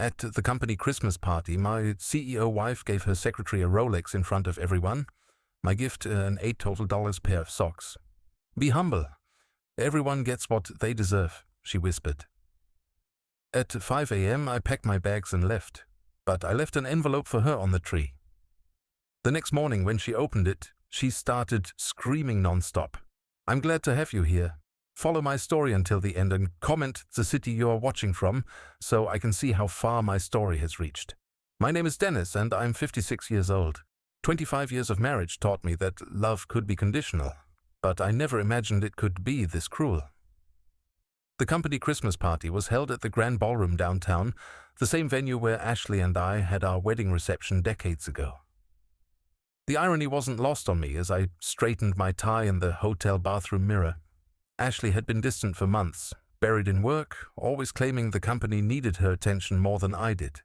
At the company Christmas party, my CEO wife gave her secretary a Rolex in front of everyone. My gift, an $8 total pair of socks. Be humble. Everyone gets what they deserve, she whispered. At 5 a.m., I packed my bags and left, but I left an envelope for her on the tree. The next morning, when she opened it, she started screaming nonstop. I'm glad to have you here. Follow my story until the end and comment the city you are watching from so I can see how far my story has reached. My name is Dennis and I'm 56 years old. 25 years of marriage taught me that love could be conditional, but I never imagined it could be this cruel. The company Christmas party was held at the Grand Ballroom downtown, the same venue where Ashley and I had our wedding reception decades ago. The irony wasn't lost on me as I straightened my tie in the hotel bathroom mirror. Ashley had been distant for months, buried in work, always claiming the company needed her attention more than I did.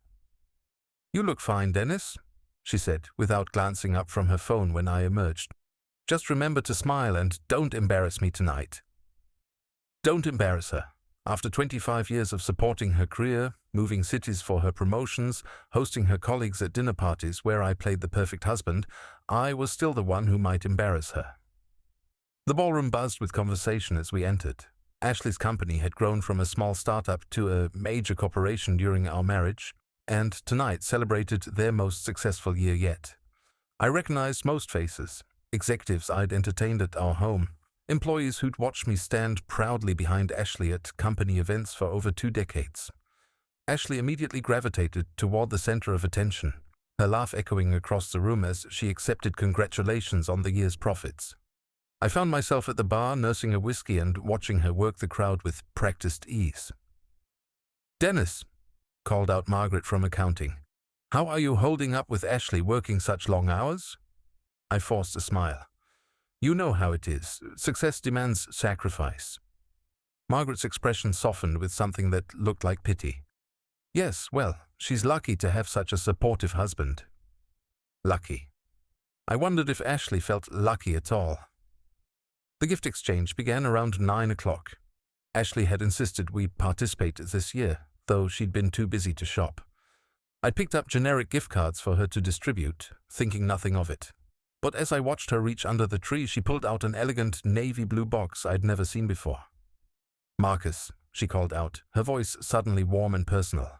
You look fine, Dennis, she said, without glancing up from her phone when I emerged. Just remember to smile and don't embarrass me tonight. Don't embarrass her. After 25 years of supporting her career, moving cities for her promotions, hosting her colleagues at dinner parties where I played the perfect husband, I was still the one who might embarrass her. The ballroom buzzed with conversation as we entered. Ashley's company had grown from a small startup to a major corporation during our marriage, and tonight celebrated their most successful year yet. I recognized most faces, executives I'd entertained at our home, employees who'd watched me stand proudly behind Ashley at company events for over 2 decades. Ashley immediately gravitated toward the center of attention, her laugh echoing across the room as she accepted congratulations on the year's profits. I found myself at the bar nursing a whiskey and watching her work the crowd with practiced ease. Dennis, called out Margaret from accounting. How are you holding up with Ashley working such long hours? I forced a smile. You know how it is. Success demands sacrifice. Margaret's expression softened with something that looked like pity. Yes, well, she's lucky to have such a supportive husband. Lucky. I wondered if Ashley felt lucky at all. The gift exchange began around 9 o'clock. Ashley had insisted we participate this year, though she'd been too busy to shop. I'd picked up generic gift cards for her to distribute, thinking nothing of it. But as I watched her reach under the tree, she pulled out an elegant navy blue box I'd never seen before. Marcus, she called out, her voice suddenly warm and personal.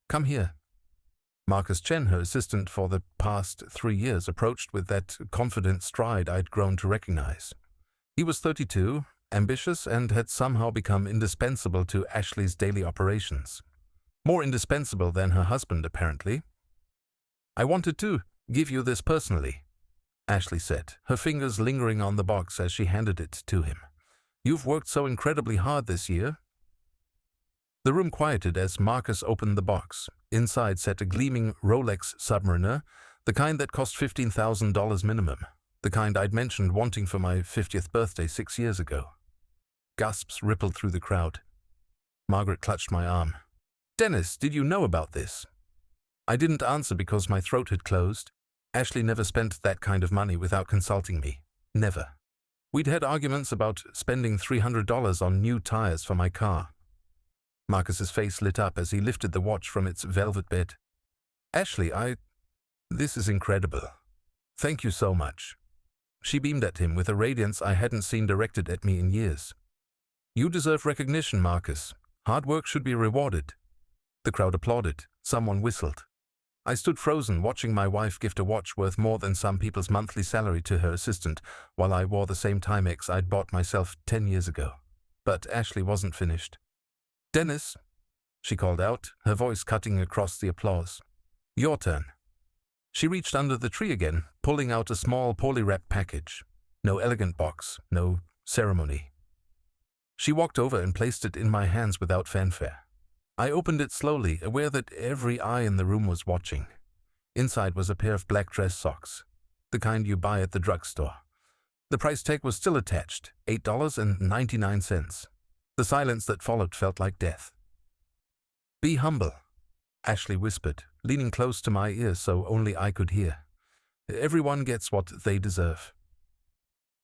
Come here. Marcus Chen, her assistant for the past 3 years, approached with that confident stride I'd grown to recognize. He was 32, ambitious, and had somehow become indispensable to Ashley's daily operations. More indispensable than her husband, apparently. I wanted to give you this personally, Ashley said, her fingers lingering on the box as she handed it to him. You've worked so incredibly hard this year. The room quieted as Marcus opened the box. Inside sat a gleaming Rolex Submariner, the kind that cost $15,000 minimum. The kind I'd mentioned wanting for my 50th birthday 6 years ago. Gasps rippled through the crowd. Margaret clutched my arm. Dennis, did you know about this? I didn't answer because my throat had closed. Ashley never spent that kind of money without consulting me. Never. We'd had arguments about spending $300 on new tires for my car. Marcus's face lit up as he lifted the watch from its velvet bed. Ashley, this is incredible. Thank you so much. She beamed at him with a radiance I hadn't seen directed at me in years. You deserve recognition, Marcus. Hard work should be rewarded. The crowd applauded. Someone whistled. I stood frozen, watching my wife gift a watch worth more than some people's monthly salary to her assistant, while I wore the same Timex I'd bought myself 10 years ago. But Ashley wasn't finished. Dennis, she called out, her voice cutting across the applause. Your turn. She reached under the tree again, pulling out a small, poorly wrapped package. No elegant box, no ceremony. She walked over and placed it in my hands without fanfare. I opened it slowly, aware that every eye in the room was watching. Inside was a pair of black dress socks, the kind you buy at the drugstore. The price tag was still attached, $8.99. The silence that followed felt like death. Be humble, Ashley whispered, leaning close to my ear so only I could hear. Everyone gets what they deserve.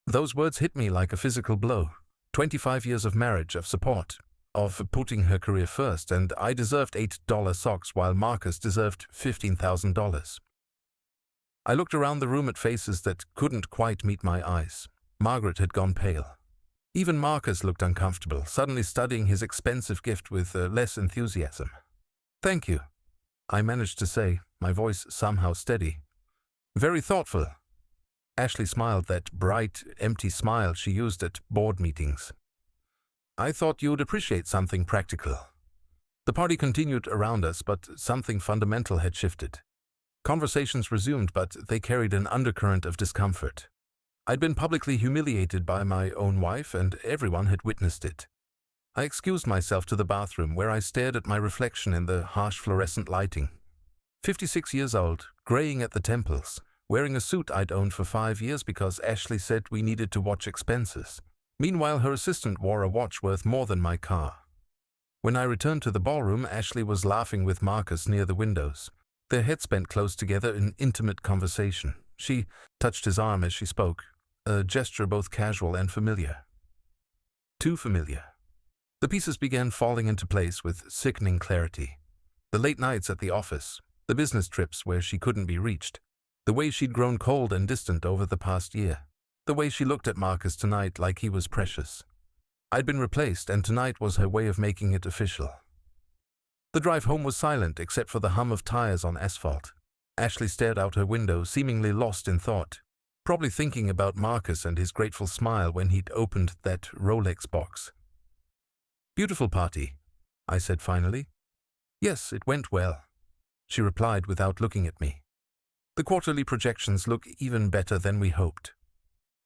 Those words hit me like a physical blow. 25 years of marriage, of support, of putting her career first, and I deserved $8 socks while Marcus deserved $15,000. I looked around the room at faces that couldn't quite meet my eyes. Margaret had gone pale. Even Marcus looked uncomfortable, suddenly studying his expensive gift with less enthusiasm. "Thank you," I managed to say, my voice somehow steady. "Very thoughtful." Ashley smiled, that bright, empty smile she used at board meetings. "I thought you'd appreciate something practical." The party continued around us, but something fundamental had shifted. Conversations resumed, but they carried an undercurrent of discomfort. I'd been publicly humiliated by my own wife, and everyone had witnessed it. I excused myself to the bathroom, where I stared at my reflection in the harsh fluorescent lighting. 56 years old, graying at the temples, wearing a suit I'd owned for 5 years because Ashley said we needed to watch expenses. Meanwhile, her assistant wore a watch worth more than my car. When I returned to the ballroom, Ashley was laughing with Marcus near the windows, their heads bent close together in intimate conversation. She touched his arm as she spoke, a gesture both casual and familiar. Too familiar. The pieces began falling into place with sickening clarity. The late nights at the office, the business trips where she couldn't be reached, the way she'd grown cold and distant over the past year, the way she looked at Marcus tonight like he was precious. I'd been replaced, and tonight was her way of making it official. The drive home was silent except for the hum of tires on asphalt. Ashley stared out her window, seemingly lost in thought, probably thinking about Marcus and his grateful smile when he'd opened that Rolex box. "Beautiful party," I said finally. "Yes, it went well," she replied without looking at me. "The quarterly projections look even better than we hoped."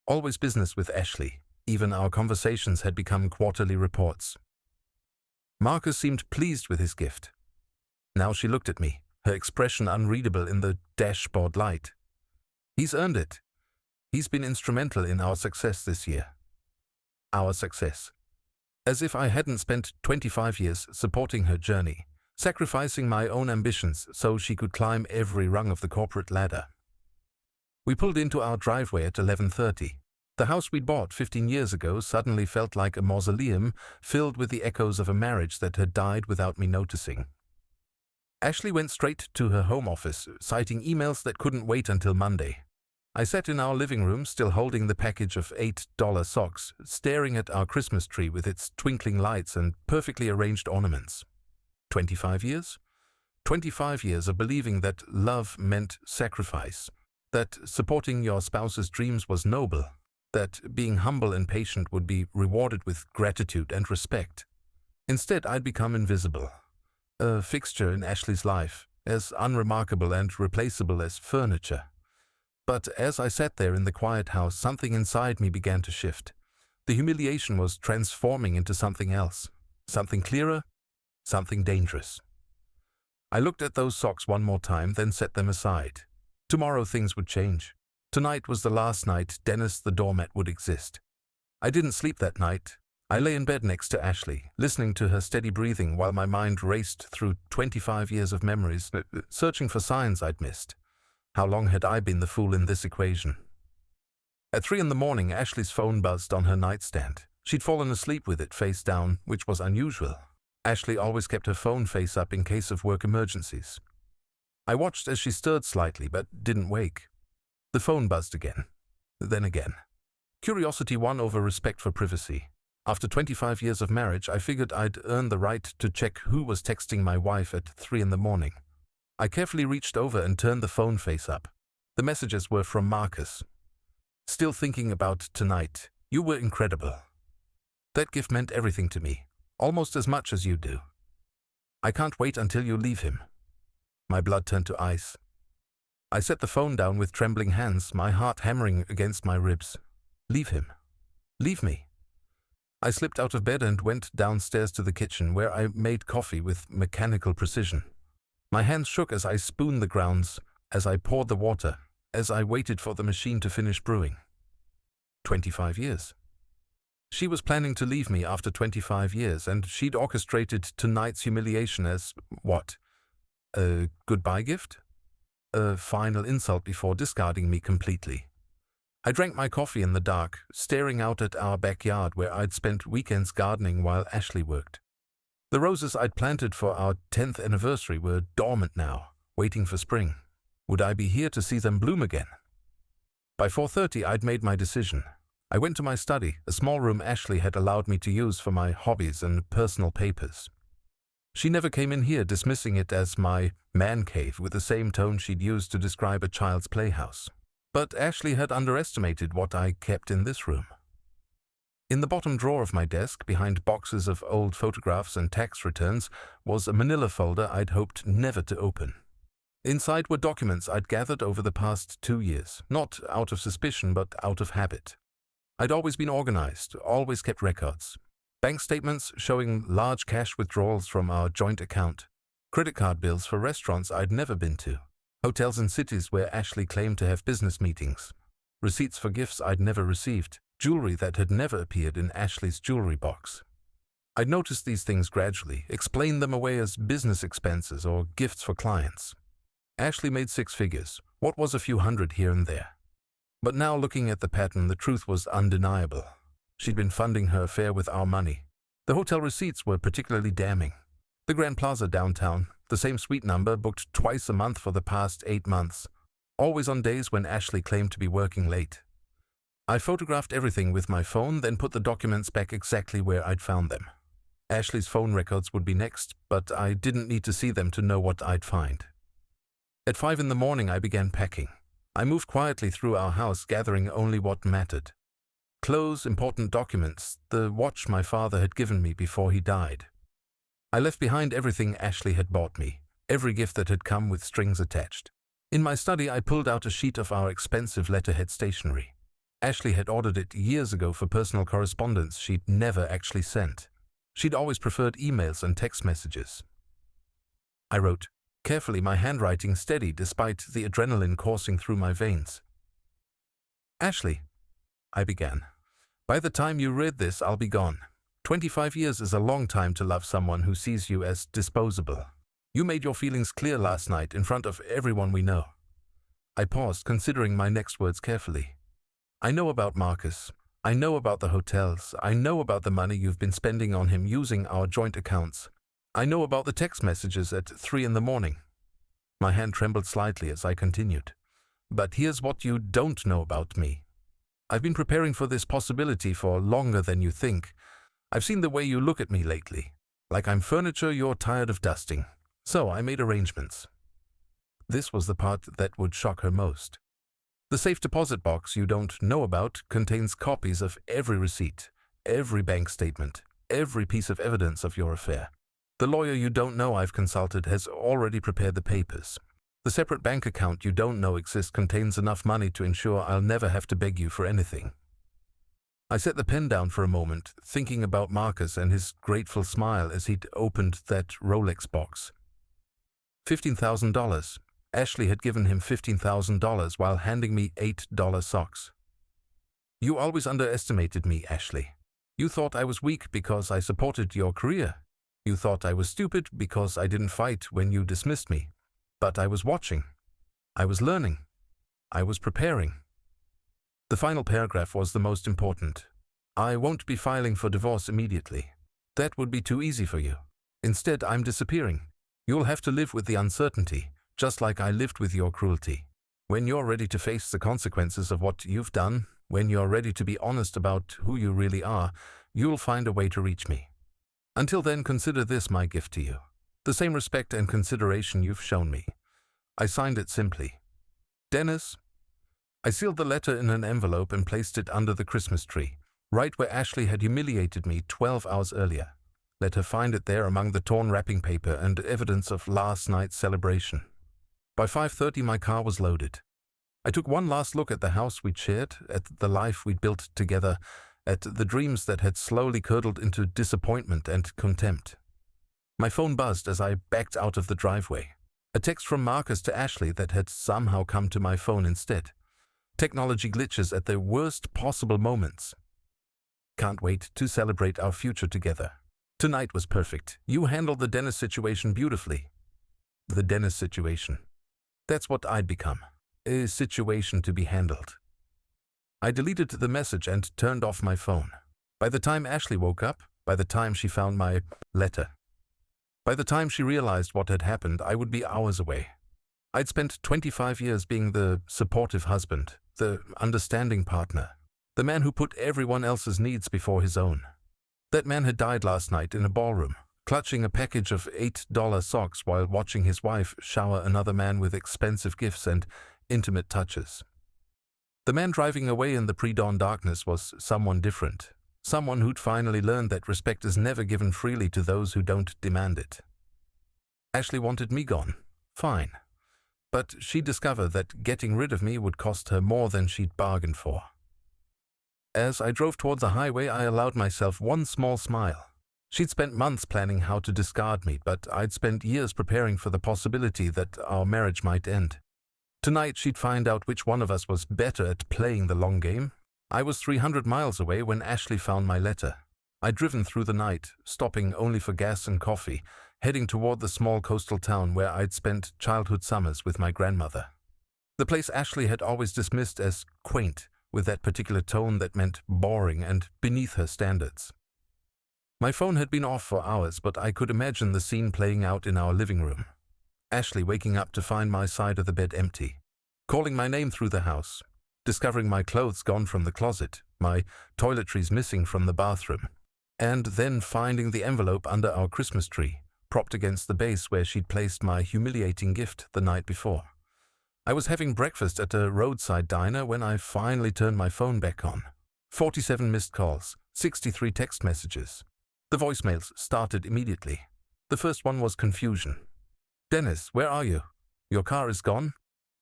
Always business with Ashley. Even our conversations had become quarterly reports. Marcus seemed pleased with his gift. Now she looked at me, her expression unreadable in the dashboard light. "He's earned it. He's been instrumental in our success this year." Our success. As if I hadn't spent 25 years supporting her journey, sacrificing my own ambitions so she could climb every rung of the corporate ladder. We pulled into our driveway at 11:30. The house we'd bought 15 years ago suddenly felt like a mausoleum filled with the echoes of a marriage that had died without me noticing. Ashley went straight to her home office, citing emails that couldn't wait until Monday. I sat in our living room, still holding the package of $8 socks, staring at our Christmas tree with its twinkling lights and perfectly arranged ornaments. 25 years? 25 years of believing that love meant sacrifice, that supporting your spouse's dreams was noble, that being humble and patient would be rewarded with gratitude and respect. Instead, I'd become invisible, a fixture in Ashley's life, as unremarkable and replaceable as furniture. But as I sat there in the quiet house, something inside me began to shift. The humiliation was transforming into something else, something clearer, something dangerous. I looked at those socks one more time, then set them aside. Tomorrow things would change. Tonight was the last night Dennis the doormat would exist. I didn't sleep that night. I lay in bed next to Ashley, listening to her steady breathing while my mind raced through 25 years of memories, searching for signs I'd missed. How long had I been the fool in this equation? At 3 a.m, Ashley's phone buzzed on her nightstand. She'd fallen asleep with it face down, which was unusual. Ashley always kept her phone face up in case of work emergencies. I watched as she stirred slightly, but didn't wake. The phone buzzed again. Then again. Curiosity won over respect for privacy. After 25 years of marriage, I figured I'd earned the right to check who was texting my wife at 3 a.m. I carefully reached over and turned the phone face up. The messages were from Marcus. "Still thinking about tonight. You were incredible. That gift meant everything to me, almost as much as you do. I can't wait until you leave him." My blood turned to ice. I set the phone down with trembling hands, my heart hammering against my ribs. Leave him. Leave me. I slipped out of bed and went downstairs to the kitchen, where I made coffee with mechanical precision. My hands shook as I spooned the grounds, as I poured the water, as I waited for the machine to finish brewing. 25 years. She was planning to leave me after 25 years, and she'd orchestrated tonight's humiliation as, what? A goodbye gift? A final insult before discarding me completely. I drank my coffee in the dark, staring out at our backyard where I'd spent weekends gardening while Ashley worked. The roses I'd planted for our 10th anniversary were dormant now, waiting for spring. Would I be here to see them bloom again? By 4:30, I'd made my decision. I went to my study, a small room Ashley had allowed me to use for my hobbies and personal papers. She never came in here, dismissing it as my man cave with the same tone she'd used to describe a child's playhouse. But Ashley had underestimated what I kept in this room. In the bottom drawer of my desk, behind boxes of old photographs and tax returns, was a manila folder I'd hoped never to open. Inside were documents I'd gathered over the past 2 years, not out of suspicion but out of habit. I'd always been organized, always kept records. Bank statements showing large cash withdrawals from our joint account, credit card bills for restaurants I'd never been to, hotels in cities where Ashley claimed to have business meetings, receipts for gifts I'd never received, jewelry that had never appeared in Ashley's jewelry box. I'd noticed these things gradually, explained them away as business expenses or gifts for clients. Ashley made 6 figures. What was a few hundred here and there? But now, looking at the pattern, the truth was undeniable. She'd been funding her affair with our money. The hotel receipts were particularly damning. The Grand Plaza downtown, the same suite number, booked twice a month for the past 8 months, always on days when Ashley claimed to be working late. I photographed everything with my phone, then put the documents back exactly where I'd found them. Ashley's phone records would be next, but I didn't need to see them to know what I'd find. At 5 in the morning, I began packing. I moved quietly through our house, gathering only what mattered. Clothes, important documents, the watch my father had given me before he died. I left behind everything Ashley had bought me, every gift that had come with strings attached. In my study, I pulled out a sheet of our expensive letterhead stationery. Ashley had ordered it years ago for personal correspondence she'd never actually sent. She'd always preferred emails and text messages. I wrote, carefully, my handwriting steady despite the adrenaline coursing through my veins. Ashley, I began, by the time you read this, I'll be gone. 25 years is a long time to love someone who sees you as disposable. You made your feelings clear last night in front of everyone we know. I paused, considering my next words carefully. I know about Marcus. I know about the hotels. I know about the money you've been spending on him using our joint accounts. I know about the text messages at 3 in the morning. My hand trembled slightly as I continued. But here's what you don't know about me. I've been preparing for this possibility for longer than you think. I've seen the way you look at me lately, like I'm furniture you're tired of dusting. So I made arrangements. This was the part that would shock her most. The safe deposit box you don't know about contains copies of every receipt, every bank statement, every piece of evidence of your affair. The lawyer you don't know I've consulted has already prepared the papers. The separate bank account you don't know exists contains enough money to ensure I'll never have to beg you for anything. I set the pen down for a moment, thinking about Marcus and his grateful smile as he'd opened that Rolex box. $15,000. Ashley had given him $15,000 while handing me $8 socks. You always underestimated me, Ashley. You thought I was weak because I supported your career. You thought I was stupid because I didn't fight when you dismissed me. But I was watching. I was learning. I was preparing. The final paragraph was the most important. I won't be filing for divorce immediately. That would be too easy for you. Instead, I'm disappearing. You'll have to live with the uncertainty, just like I lived with your cruelty. When you're ready to face the consequences of what you've done, when you're ready to be honest about who you really are, you'll find a way to reach me. Until then, consider this my gift to you. The same respect and consideration you've shown me. I signed it simply. Dennis. I sealed the letter in an envelope and placed it under the Christmas tree, right where Ashley had humiliated me 12 hours earlier. Let her find it there among the torn wrapping paper and evidence of last night's celebration. By 5:30, my car was loaded. I took one last look at the house we'd shared, at the life we'd built together, at the dreams that had slowly curdled into disappointment and contempt. My phone buzzed as I backed out of the driveway. A text from Marcus to Ashley that had somehow come to my phone instead. Technology glitches at the worst possible moments. Can't wait to celebrate our future together. Tonight was perfect. You handled the Dennis situation beautifully. The Dennis situation. That's what I'd become. A situation to be handled. I deleted the message and turned off my phone. By the time Ashley woke up, by the time she found my letter, By the time she realized what had happened, I would be hours away. I'd spent 25 years being the supportive husband, the understanding partner, the man who put everyone else's needs before his own. That man had died last night in a ballroom, clutching a package of $8 socks while watching his wife shower another man with expensive gifts and intimate touches. The man driving away in the pre-dawn darkness was someone different, someone who'd finally learned that respect is never given freely to those who don't demand it. Ashley wanted me gone. Fine. But she discovered that getting rid of me would cost her more than she'd bargained for. As I drove towards the highway, I allowed myself one small smile. She'd spent months planning how to discard me, but I'd spent years preparing for the possibility that our marriage might end. Tonight she'd find out which one of us was better at playing the long game. I was 300 miles away when Ashley found my letter. I'd driven through the night, stopping only for gas and coffee, heading toward the small coastal town where I'd spent childhood summers with my grandmother. The place Ashley had always dismissed as quaint, with that particular tone that meant boring and beneath her standards. My phone had been off for hours, but I could imagine the scene playing out in our living room. Ashley waking up to find my side of the bed empty, calling my name through the house, discovering my clothes gone from the closet, my toiletries missing from the bathroom, and then finding the envelope under our Christmas tree, propped against the base where she'd placed my humiliating gift the night before. I was having breakfast at a roadside diner when I finally turned my phone back on. 47 missed calls, 63 text messages. The voicemails started immediately. The first one was confusion. "Dennis, where are you? Your car is gone?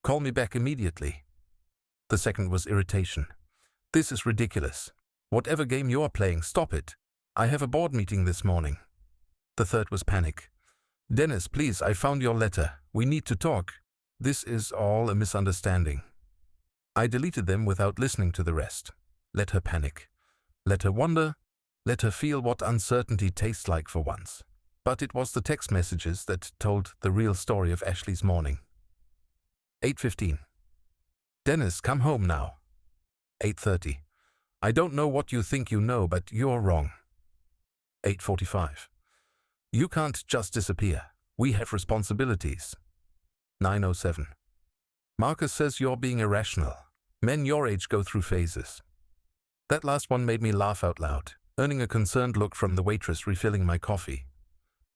Call me back immediately." The second was irritation. "This is ridiculous. Whatever game you're playing, stop it. I have a board meeting this morning." The third was panic. "Dennis, please, I found your letter. We need to talk. This is all a misunderstanding." I deleted them without listening to the rest. Let her panic. Let her wonder. Let her feel what uncertainty tastes like for once. But it was the text messages that told the real story of Ashley's morning. 8:15. "Dennis, come home now." 8:30. "I don't know what you think you know, but you're wrong." 8:45. "You can't just disappear. We have responsibilities." 9:07. "Marcus says you're being irrational. Men your age go through phases." That last one made me laugh out loud, earning a concerned look from the waitress refilling my coffee.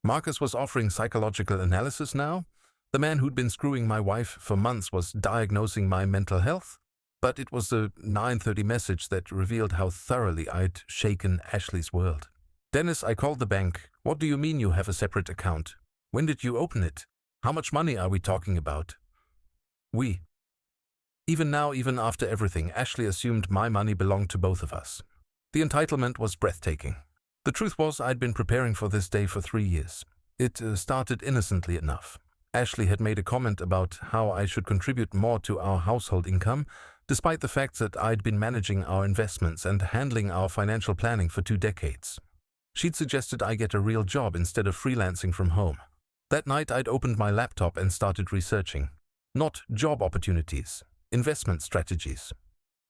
Marcus was offering psychological analysis now? The man who'd been screwing my wife for months was diagnosing my mental health? But it was the 9:30 message that revealed how thoroughly I'd shaken Ashley's world. "Dennis, I called the bank. What do you mean you have a separate account? When did you open it? How much money are we talking about?" We. Even now, even after everything, Ashley assumed my money belonged to both of us. The entitlement was breathtaking. The truth was, I'd been preparing for this day for 3 years. It started innocently enough. Ashley had made a comment about how I should contribute more to our household income, despite the fact that I'd been managing our investments and handling our financial planning for 2 decades. She'd suggested I get a real job instead of freelancing from home. That night, I'd opened my laptop and started researching. Not job opportunities, investment strategies.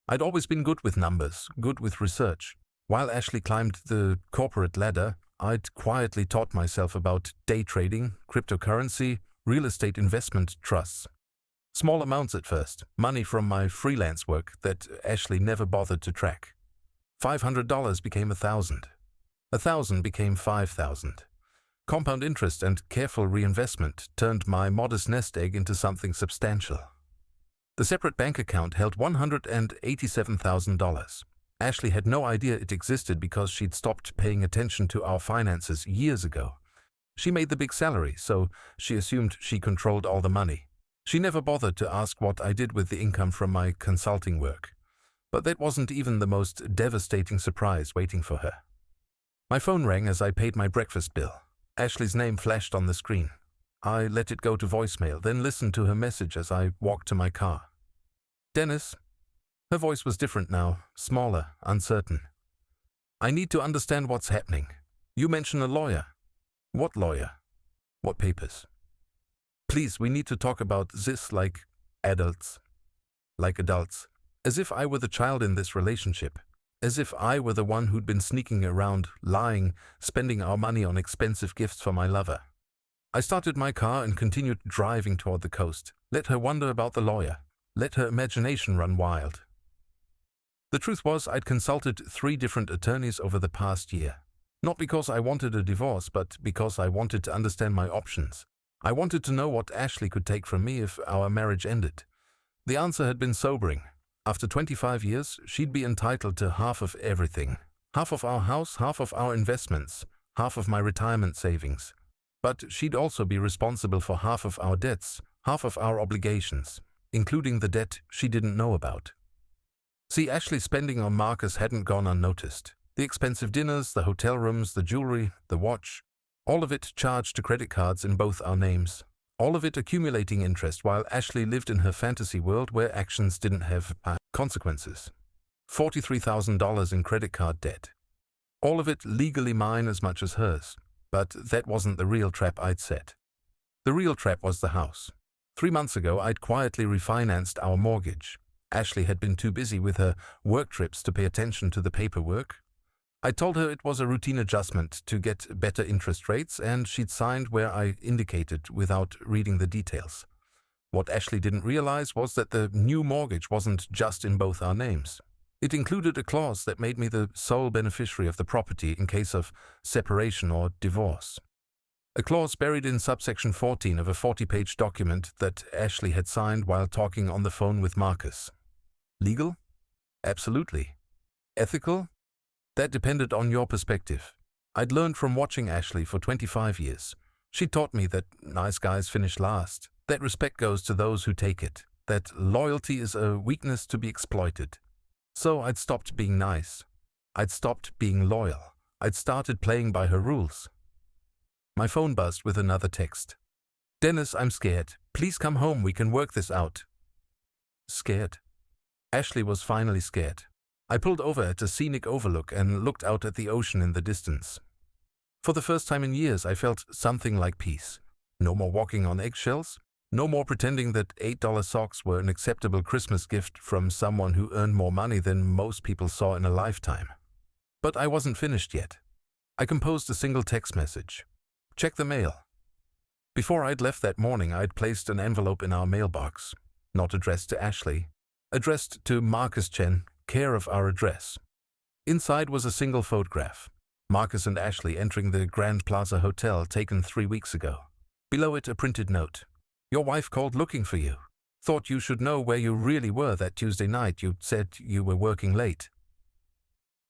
I'd always been good with numbers, good with research. While Ashley climbed the corporate ladder, I'd quietly taught myself about day trading, cryptocurrency, real estate investment trusts. Small amounts at first, money from my freelance work that Ashley never bothered to track. $500 became $1,000. 1,000 became 5,000. Compound interest and careful reinvestment turned my modest nest egg into something substantial. The separate bank account held $187,000. Ashley had no idea it existed because she'd stopped paying attention to our finances years ago. She made the big salary, so she assumed she controlled all the money. She never bothered to ask what I did with the income from my consulting work. But that wasn't even the most devastating surprise waiting for her. My phone rang as I paid my breakfast bill. Ashley's name flashed on the screen. I let it go to voicemail, then listened to her message as I walked to my car. "Dennis." Her voice was different now, smaller, uncertain. "I need to understand what's happening. You mentioned a lawyer. What lawyer? What papers? Please, we need to talk about this like adults. Like adults. As if I were the child in this relationship. As if I were the one who'd been sneaking around, lying, spending our money on expensive gifts for my lover. I started my car and continued driving toward the coast. Let her wonder about the lawyer. Let her imagination run wild. The truth was, I'd consulted 3 different attorneys over the past year. Not because I wanted a divorce, but because I wanted to understand my options. I wanted to know what Ashley could take from me if our marriage ended. The answer had been sobering. After 25 years, she'd be entitled to half of everything. Half of our house, half of our investments, half of my retirement savings. But she'd also be responsible for half of our debts, half of our obligations, including the debt she didn't know about. See, Ashley's spending on Marcus hadn't gone unnoticed. The expensive dinners, the hotel rooms, the jewelry, the watch, all of it charged to credit cards in both our names. All of it accumulating interest while Ashley lived in her fantasy world where actions didn't have consequences. $43,000 in credit card debt. All of it legally mine as much as hers. But that wasn't the real trap I'd set. The real trap was the house. 3 months ago, I'd quietly refinanced our mortgage. Ashley had been too busy with her work trips to pay attention to the paperwork. I told her it was a routine adjustment to get better interest rates, and she'd signed where I indicated without reading the details. What Ashley didn't realize was that the new mortgage wasn't just in both our names. It included a clause that made me the sole beneficiary of the property in case of separation or divorce. A clause buried in subsection 14 of a 40-page document that Ashley had signed while talking on the phone with Marcus. Legal? Absolutely. Ethical? That depended on your perspective. I'd learned from watching Ashley for 25 years. She taught me that nice guys finish last, that respect goes to those who take it, that loyalty is a weakness to be exploited. So I'd stopped being nice. I'd stopped being loyal. I'd started playing by her rules. My phone buzzed with another text. "Dennis, I'm scared. Please come home, we can work this out." Scared? Ashley was finally scared. I pulled over at a scenic overlook and looked out at the ocean in the distance. For the first time in years, I felt something like peace. No more walking on eggshells. No more pretending that $8 socks were an acceptable Christmas gift from someone who earned more money than most people saw in a lifetime. But I wasn't finished yet. I composed a single text message. Check the mail. Before I'd left that morning, I'd placed an envelope in our mailbox, not addressed to Ashley, addressed to Marcus Chen, care of our address. Inside was a single photograph. Marcus and Ashley entering the Grand Plaza Hotel taken 3 weeks ago. Below it, a printed note. "Your wife called looking for you. Thought you should know where you really were that Tuesday night. You said you were working late."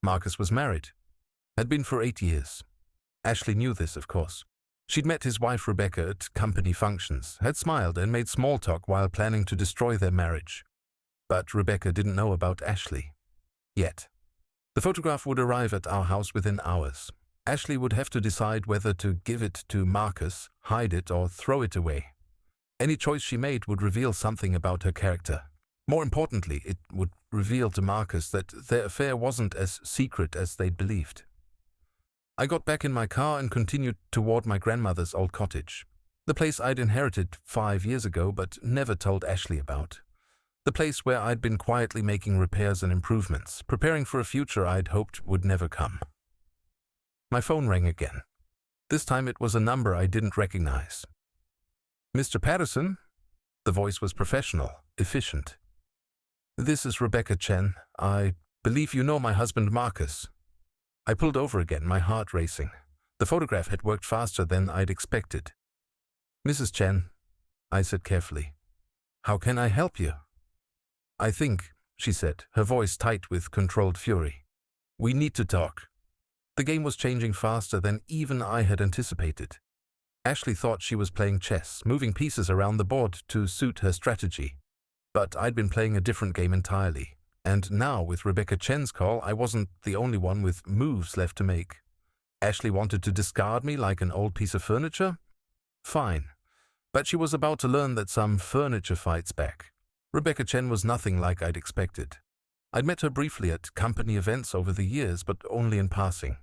Marcus was married. Had been for 8 years. Ashley knew this, of course. She'd met his wife Rebecca at company functions, had smiled and made small talk while planning to destroy their marriage. But Rebecca didn't know about Ashley. Yet. The photograph would arrive at our house within hours. Ashley would have to decide whether to give it to Marcus, hide it, or throw it away. Any choice she made would reveal something about her character. More importantly, it would reveal to Marcus that their affair wasn't as secret as they'd believed. I got back in my car and continued toward my grandmother's old cottage. The place I'd inherited 5 years ago but never told Ashley about. The place where I'd been quietly making repairs and improvements, preparing for a future I'd hoped would never come. My phone rang again. This time it was a number I didn't recognize. "Mr. Patterson?" The voice was professional, efficient. "This is Rebecca Chen. I believe you know my husband Marcus." I pulled over again, my heart racing. The photograph had worked faster than I'd expected. "Mrs. Chen," I said carefully, "how can I help you?" "I think," she said, her voice tight with controlled fury, "we need to talk." The game was changing faster than even I had anticipated. Ashley thought she was playing chess, moving pieces around the board to suit her strategy. But I'd been playing a different game entirely. And now, with Rebecca Chen's call, I wasn't the only one with moves left to make. Ashley wanted to discard me like an old piece of furniture? Fine. But she was about to learn that some furniture fights back. Rebecca Chen was nothing like I'd expected. I'd met her briefly at company events over the years, but only in passing.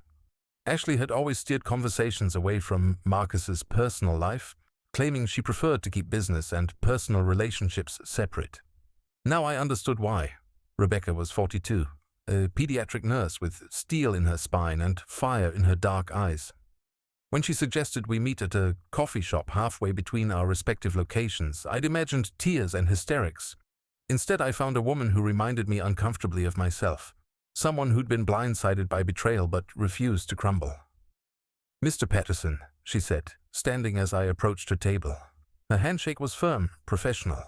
Ashley had always steered conversations away from Marcus's personal life, claiming she preferred to keep business and personal relationships separate. Now I understood why. Rebecca was 42, a pediatric nurse with steel in her spine and fire in her dark eyes. When she suggested we meet at a coffee shop halfway between our respective locations, I'd imagined tears and hysterics. Instead, I found a woman who reminded me uncomfortably of myself, someone who'd been blindsided by betrayal but refused to crumble. "Mr. Patterson," she said, standing as I approached her table. Her handshake was firm, professional.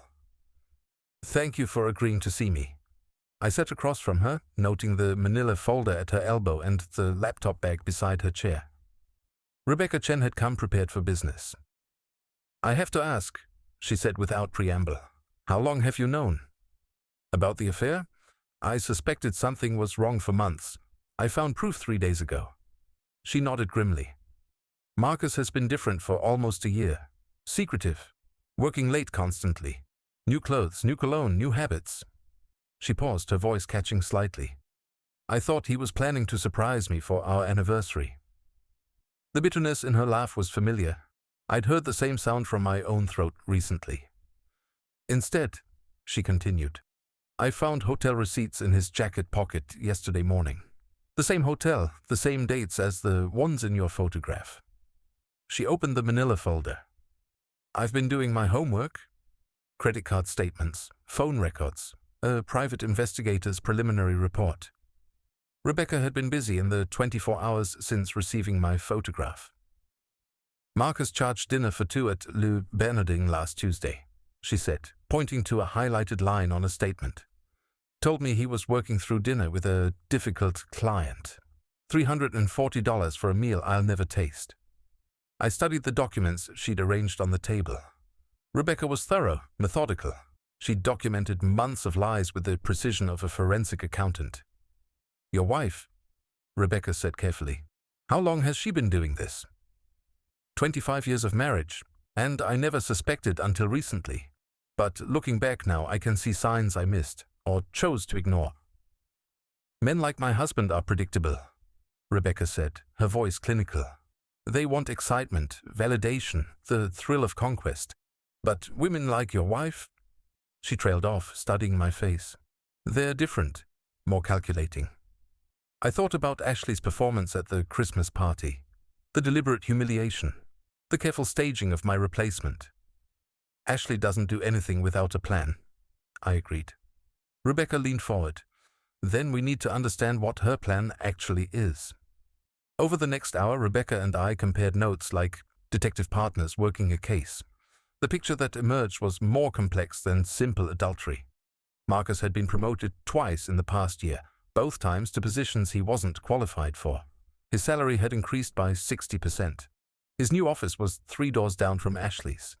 "Thank you for agreeing to see me." I sat across from her, noting the manila folder at her elbow and the laptop bag beside her chair. Rebecca Chen had come prepared for business. "I have to ask," she said without preamble, "how long have you known?" "About the affair? I suspected something was wrong for months. I found proof 3 days ago." She nodded grimly. "Marcus has been different for almost a year. Secretive. Working late constantly. New clothes, new cologne, new habits." She paused, her voice catching slightly. "I thought he was planning to surprise me for our anniversary." The bitterness in her laugh was familiar. I'd heard the same sound from my own throat recently. "Instead," she continued, "I found hotel receipts in his jacket pocket yesterday morning. The same hotel, the same dates as the ones in your photograph." She opened the manila folder. "I've been doing my homework. Credit card statements, phone records, a private investigator's preliminary report." Rebecca had been busy in the 24 hours since receiving my photograph. "Marcus charged dinner for 2 at Le Bernardin last Tuesday," she said, pointing to a highlighted line on a statement. "Told me he was working through dinner with a difficult client. $340 for a meal I'll never taste." I studied the documents she'd arranged on the table. Rebecca was thorough, methodical. She'd documented months of lies with the precision of a forensic accountant. "Your wife," Rebecca said carefully. "How long has she been doing this?" 25 years of marriage, and I never suspected until recently. But looking back now, I can see signs I missed, or chose to ignore. "Men like my husband are predictable," Rebecca said, her voice clinical. "They want excitement, validation, the thrill of conquest. But women like your wife," she trailed off, studying my face, "they're different, more calculating." I thought about Ashley's performance at the Christmas party, the deliberate humiliation, the careful staging of my replacement. "Ashley doesn't do anything without a plan," I agreed. Rebecca leaned forward. "Then we need to understand what her plan actually is." Over the next hour, Rebecca and I compared notes like detective partners working a case. The picture that emerged was more complex than simple adultery. Marcus had been promoted twice in the past year, both times to positions he wasn't qualified for. His salary had increased by 60%. His new office was 3 doors down from Ashley's.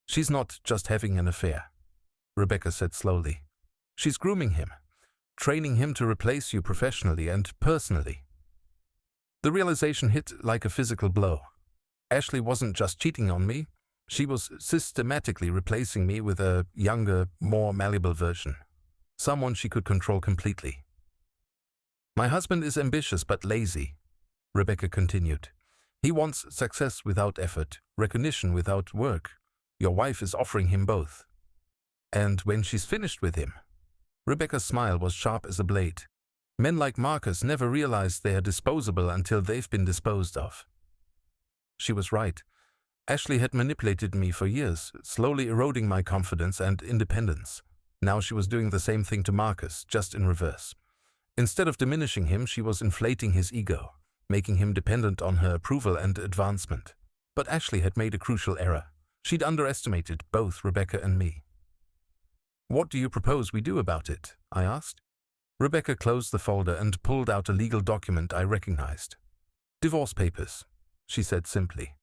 "She's not just having an affair," Rebecca said slowly. "She's grooming him, training him to replace you professionally and personally." The realization hit like a physical blow. Ashley wasn't just cheating on me. She was systematically replacing me with a younger, more malleable version. Someone she could control completely. "My husband is ambitious but lazy," Rebecca continued. "He wants success without effort, recognition without work. Your wife is offering him both. And when she's finished with him," Rebecca's smile was sharp as a blade, "men like Marcus never realize they are disposable until they've been disposed of." She was right. Ashley had manipulated me for years, slowly eroding my confidence and independence. Now she was doing the same thing to Marcus, just in reverse. Instead of diminishing him, she was inflating his ego, making him dependent on her approval and advancement. But Ashley had made a crucial error. She'd underestimated both Rebecca and me. "What do you propose we do about it?" I asked. Rebecca closed the folder and pulled out a legal document I recognized. "Divorce papers," she said simply.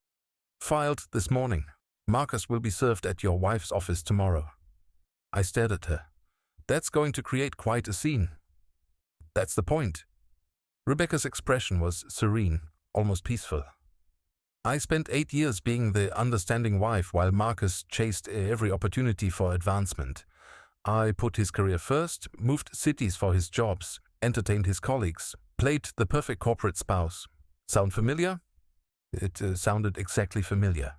"Filed this morning. Marcus will be served at your wife's office tomorrow." I stared at her. "That's going to create quite a scene." "That's the point." Rebecca's expression was serene, almost peaceful. "I spent 8 years being the understanding wife while Marcus chased every opportunity for advancement. I put his career first, moved cities for his jobs, entertained his colleagues, played the perfect corporate spouse. Sound familiar?" It sounded exactly familiar.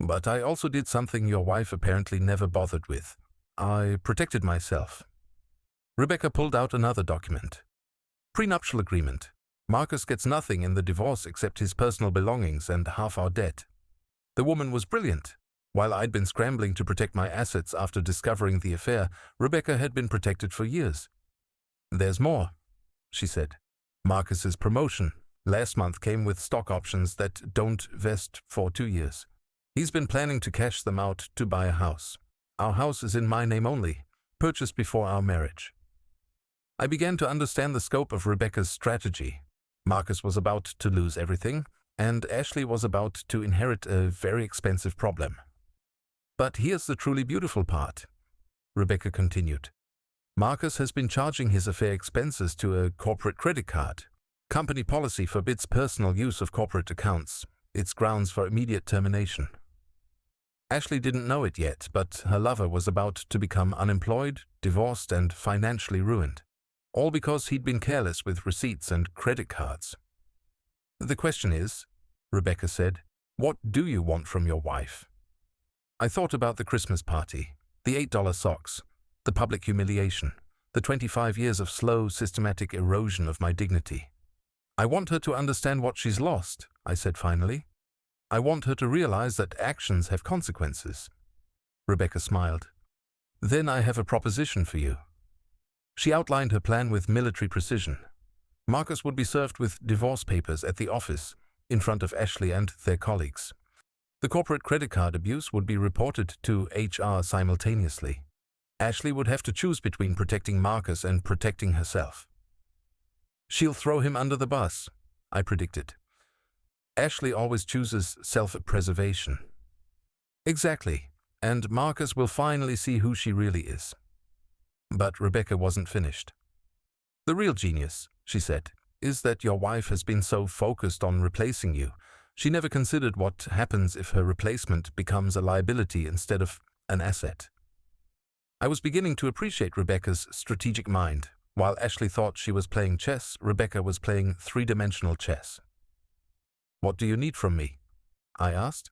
"But I also did something your wife apparently never bothered with. I protected myself." Rebecca pulled out another document. "Prenuptial agreement. Marcus gets nothing in the divorce except his personal belongings and half our debt. The woman was brilliant. While I'd been scrambling to protect my assets after discovering the affair, Rebecca had been protected for years. There's more, she said. Marcus's promotion last month came with stock options that don't vest for 2 years. He's been planning to cash them out to buy a house. Our house is in my name only, purchased before our marriage. I began to understand the scope of Rebecca's strategy. Marcus was about to lose everything, and Ashley was about to inherit a very expensive problem. But here's the truly beautiful part, Rebecca continued. Marcus has been charging his affair expenses to a corporate credit card. Company policy forbids personal use of corporate accounts. It's grounds for immediate termination. Ashley didn't know it yet, but her lover was about to become unemployed, divorced, and financially ruined. All because he'd been careless with receipts and credit cards. The question is, Rebecca said, what do you want from your wife? I thought about the Christmas party, the $8 socks, the public humiliation, the 25 years of slow, systematic erosion of my dignity. I want her to understand what she's lost, I said finally. I want her to realize that actions have consequences. Rebecca smiled. Then I have a proposition for you. She outlined her plan with military precision. Marcus would be served with divorce papers at the office, in front of Ashley and their colleagues. The corporate credit card abuse would be reported to HR simultaneously. Ashley would have to choose between protecting Marcus and protecting herself. She'll throw him under the bus, I predicted. Ashley always chooses self-preservation. Exactly, and Marcus will finally see who she really is. But Rebecca wasn't finished. The real genius, she said, is that your wife has been so focused on replacing you. She never considered what happens if her replacement becomes a liability instead of an asset. I was beginning to appreciate Rebecca's strategic mind. While Ashley thought she was playing chess, Rebecca was playing three-dimensional chess. What do you need from me? I asked.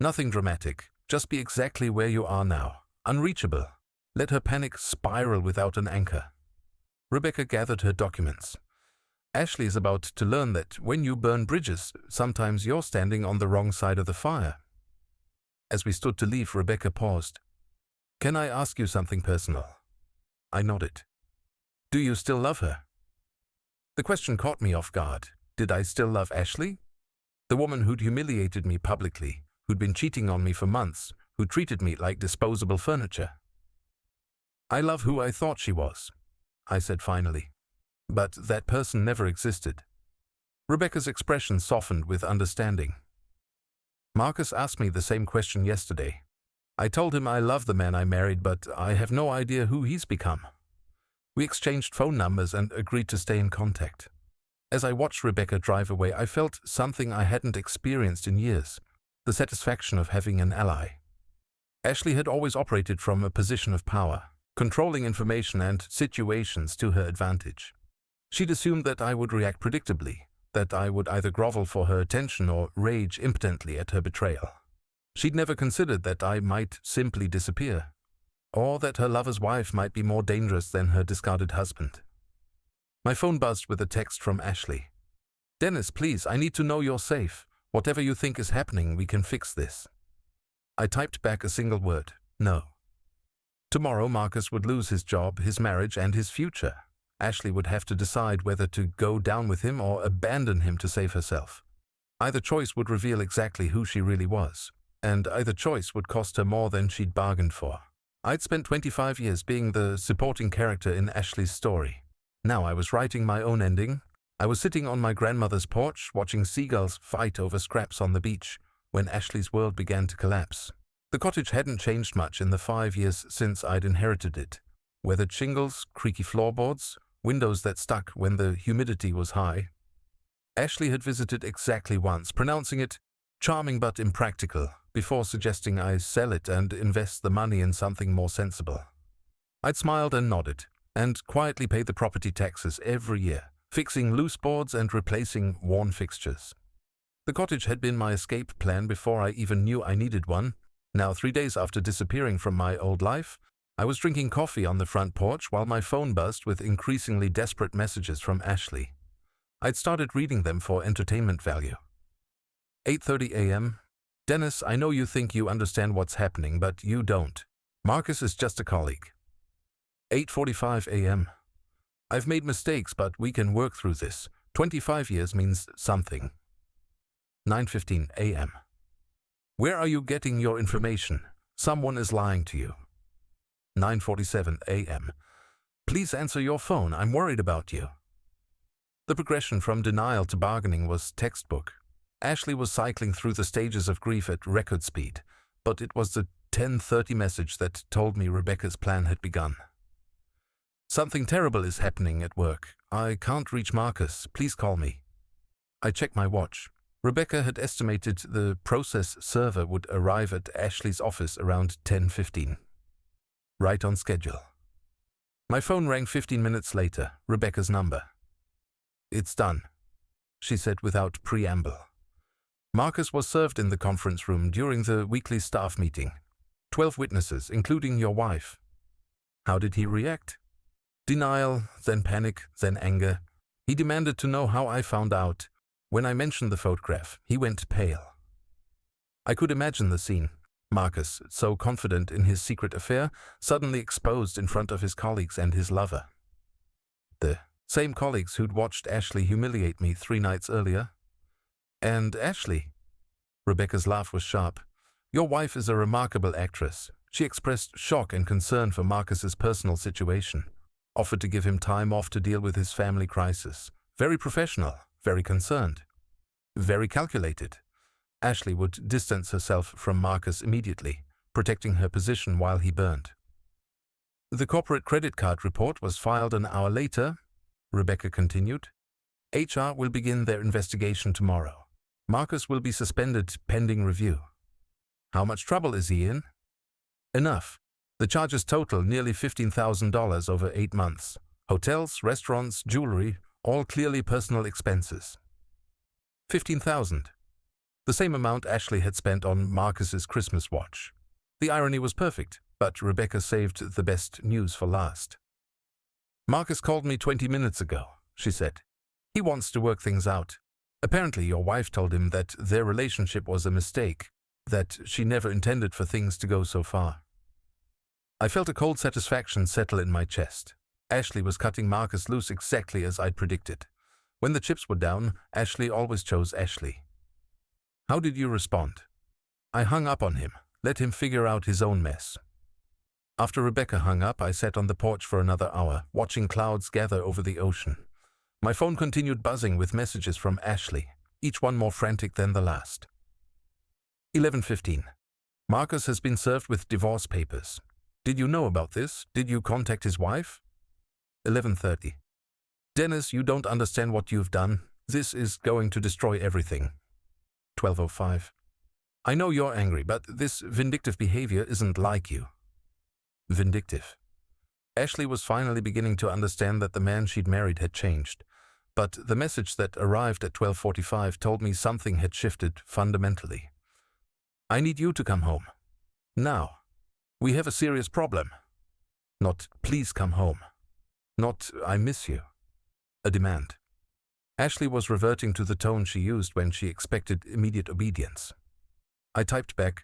Nothing dramatic. Just be exactly where you are now. Unreachable. Let her panic spiral without an anchor. Rebecca gathered her documents. Ashley is about to learn that when you burn bridges, sometimes you're standing on the wrong side of the fire. As we stood to leave, Rebecca paused. Can I ask you something personal? I nodded. Do you still love her? The question caught me off guard. Did I still love Ashley? The woman who'd humiliated me publicly, who'd been cheating on me for months, who treated me like disposable furniture. I love who I thought she was, I said finally. But that person never existed. Rebecca's expression softened with understanding. Marcus asked me the same question yesterday. I told him I love the man I married, but I have no idea who he's become. We exchanged phone numbers and agreed to stay in contact. As I watched Rebecca drive away, I felt something I hadn't experienced in years, the satisfaction of having an ally. Ashley had always operated from a position of power, controlling information and situations to her advantage. She'd assumed that I would react predictably, that I would either grovel for her attention or rage impotently at her betrayal. She'd never considered that I might simply disappear, or that her lover's wife might be more dangerous than her discarded husband. My phone buzzed with a text from Ashley. Dennis, please, I need to know you're safe. Whatever you think is happening, we can fix this. I typed back a single word, no. Tomorrow, Marcus would lose his job, his marriage, and his future. Ashley would have to decide whether to go down with him or abandon him to save herself. Either choice would reveal exactly who she really was, and either choice would cost her more than she'd bargained for. I'd spent 25 years being the supporting character in Ashley's story. Now I was writing my own ending. I was sitting on my grandmother's porch, watching seagulls fight over scraps on the beach, when Ashley's world began to collapse. The cottage hadn't changed much in the 5 years since I'd inherited it. Weathered shingles, creaky floorboards, windows that stuck when the humidity was high. Ashley had visited exactly once, pronouncing it charming but impractical, before suggesting I sell it and invest the money in something more sensible. I'd smiled and nodded, and quietly paid the property taxes every year, fixing loose boards and replacing worn fixtures. The cottage had been my escape plan before I even knew I needed one. Now, 3 days after disappearing from my old life, I was drinking coffee on the front porch while my phone buzzed with increasingly desperate messages from Ashley. I'd started reading them for entertainment value. 8:30 a.m. Dennis, I know you think you understand what's happening, but you don't. Marcus is just a colleague. 8:45 a.m. I've made mistakes, but we can work through this. 25 years means something. 9:15 a.m. Where are you getting your information? Someone is lying to you. 9:47 a.m. Please answer your phone, I'm worried about you. The progression from denial to bargaining was textbook. Ashley was cycling through the stages of grief at record speed, but it was the 10:30 message that told me Rebecca's plan had begun. Something terrible is happening at work. I can't reach Marcus. Please call me. I checked my watch. Rebecca had estimated the process server would arrive at Ashley's office around 10:15. Right on schedule. My phone rang 15 minutes later, Rebecca's number. It's done, she said without preamble. Marcus was served in the conference room during the weekly staff meeting. 12 witnesses, including your wife. How did he react? Denial, then panic, then anger. He demanded to know how I found out. When I mentioned the photograph, he went pale. I could imagine the scene. Marcus, so confident in his secret affair, suddenly exposed in front of his colleagues and his lover. The same colleagues who'd watched Ashley humiliate me 3 nights earlier. And Ashley? Rebecca's laugh was sharp. Your wife is a remarkable actress. She expressed shock and concern for Marcus's personal situation. Offered to give him time off to deal with his family crisis. Very professional, very concerned. Very calculated. Ashley would distance herself from Marcus immediately, protecting her position while he burned. The corporate credit card report was filed an hour later, Rebecca continued. HR will begin their investigation tomorrow. Marcus will be suspended pending review. How much trouble is he in? Enough. The charges total nearly $15,000 over 8 months. Hotels, restaurants, jewelry, all clearly personal expenses. $15,000. The same amount Ashley had spent on Marcus's Christmas watch. The irony was perfect, but Rebecca saved the best news for last. Marcus called me 20 minutes ago, she said. He wants to work things out. Apparently your wife told him that their relationship was a mistake, that she never intended for things to go so far. I felt a cold satisfaction settle in my chest. Ashley was cutting Marcus loose exactly as I'd predicted. When the chips were down, Ashley always chose Ashley. How did you respond? I hung up on him, let him figure out his own mess. After Rebecca hung up, I sat on the porch for another hour, watching clouds gather over the ocean. My phone continued buzzing with messages from Ashley, each one more frantic than the last. 11:15. Marcus has been served with divorce papers. Did you know about this? Did you contact his wife? 11:30. Dennis, you don't understand what you've done. This is going to destroy everything. 12:05. I know you're angry, but this vindictive behavior isn't like you. Vindictive. Ashley was finally beginning to understand that the man she'd married had changed. But the message that arrived at 12:45 told me something had shifted fundamentally. I need you to come home. Now. We have a serious problem. Not, please come home. Not, I miss you. A demand. Ashley was reverting to the tone she used when she expected immediate obedience. I typed back,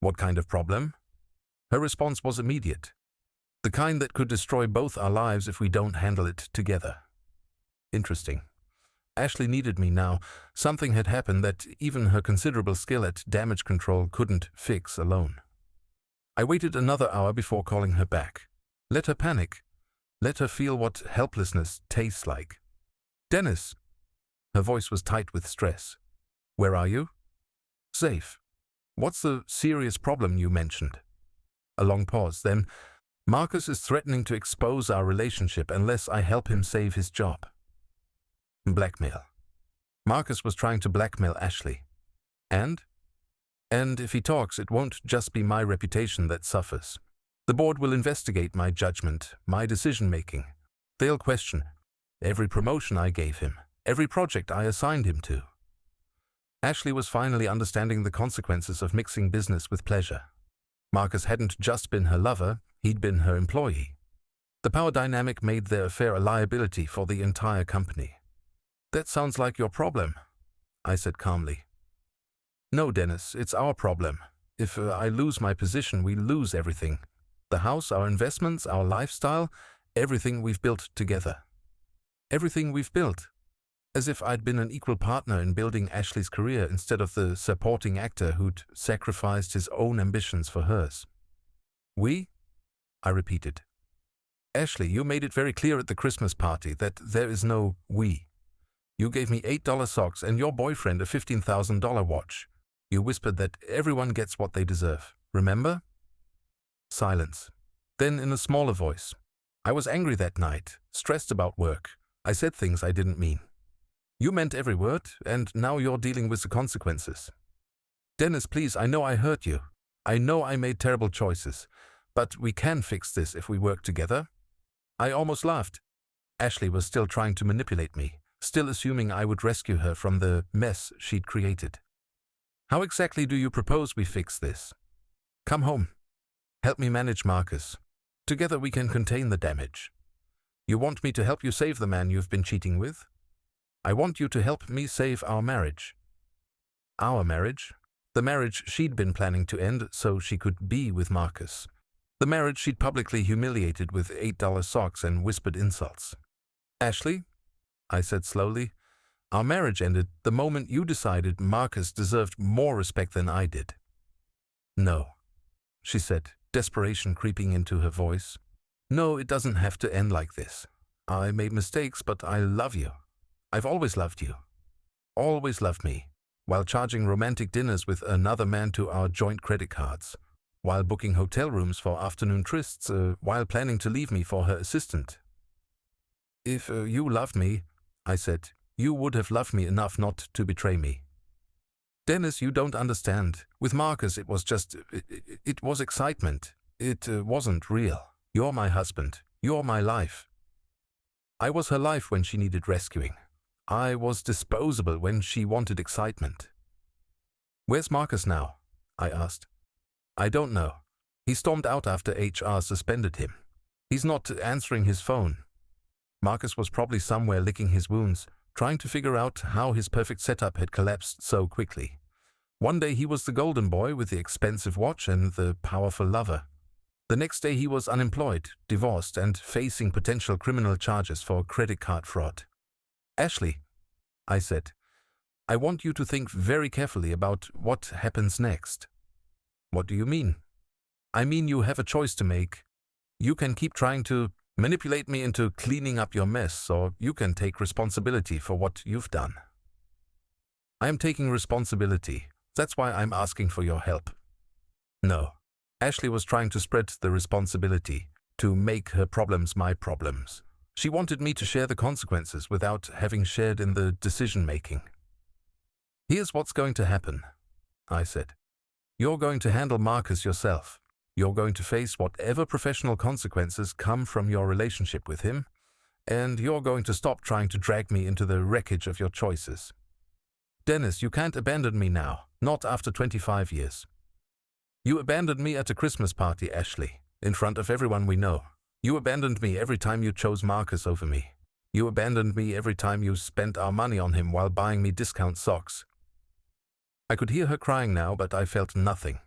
what kind of problem? Her response was immediate. The kind that could destroy both our lives if we don't handle it together. Interesting. Ashley needed me now. Something had happened that even her considerable skill at damage control couldn't fix alone. I waited another hour before calling her back. Let her panic. Let her feel what helplessness tastes like. Dennis. Her voice was tight with stress. Where are you? Safe. What's the serious problem you mentioned? A long pause, then, Marcus is threatening to expose our relationship unless I help him save his job. Blackmail. Marcus was trying to blackmail Ashley. And if he talks, it won't just be my reputation that suffers. The board will investigate my judgment, my decision-making. They'll question every promotion I gave him, every project I assigned him to. Ashley was finally understanding the consequences of mixing business with pleasure. Marcus hadn't just been her lover, he'd been her employee. The power dynamic made their affair a liability for the entire company. That sounds like your problem, I said calmly. No, Dennis, it's our problem. If I lose my position, we lose everything. The house, our investments, our lifestyle, everything we've built together. Everything we've built. As if I'd been an equal partner in building Ashley's career instead of the supporting actor who'd sacrificed his own ambitions for hers. We? I repeated. Ashley, you made it very clear at the Christmas party that there is no we. You gave me $8 socks and your boyfriend a $15,000 watch. You whispered that everyone gets what they deserve. Remember? Silence. Then in a smaller voice. I was angry that night, stressed about work. I said things I didn't mean. You meant every word, and now you're dealing with the consequences. Dennis, please, I know I hurt you. I know I made terrible choices. But we can fix this if we work together. I almost laughed. Ashley was still trying to manipulate me, still assuming I would rescue her from the mess she'd created. How exactly do you propose we fix this? Come home. Help me manage Marcus. Together we can contain the damage. You want me to help you save the man you've been cheating with? I want you to help me save our marriage. Our marriage? The marriage she'd been planning to end so she could be with Marcus. The marriage she'd publicly humiliated with $8 socks and whispered insults. Ashley, I said slowly, our marriage ended the moment you decided Marcus deserved more respect than I did. No, she said, desperation creeping into her voice. No, it doesn't have to end like this. I made mistakes, but I love you. I've always loved you. Always loved me, while charging romantic dinners with another man to our joint credit cards, while booking hotel rooms for afternoon trysts, while planning to leave me for her assistant. If you loved me, I said, you would have loved me enough not to betray me. Dennis, you don't understand. With Marcus, it was just, it was excitement. It wasn't real. You're my husband. You're my life. I was her life when she needed rescuing. I was disposable when she wanted excitement. Where's Marcus now? I asked. I don't know. He stormed out after HR suspended him. He's not answering his phone. Marcus was probably somewhere licking his wounds, trying to figure out how his perfect setup had collapsed so quickly. One day he was the golden boy with the expensive watch and the powerful lover. The next day he was unemployed, divorced, and facing potential criminal charges for credit card fraud. Ashley, I said, I want you to think very carefully about what happens next. What do you mean? I mean you have a choice to make. You can keep trying to manipulate me into cleaning up your mess, or you can take responsibility for what you've done. I am taking responsibility. That's why I'm asking for your help. No. Ashley was trying to spread the responsibility, to make her problems my problems. She wanted me to share the consequences without having shared in the decision-making. Here's what's going to happen, I said. You're going to handle Marcus yourself. You're going to face whatever professional consequences come from your relationship with him, and you're going to stop trying to drag me into the wreckage of your choices. Dennis, you can't abandon me now, not after 25 years. You abandoned me at a Christmas party, Ashley, in front of everyone we know. You abandoned me every time you chose Marcus over me. You abandoned me every time you spent our money on him while buying me discount socks. I could hear her crying now, but I felt nothing.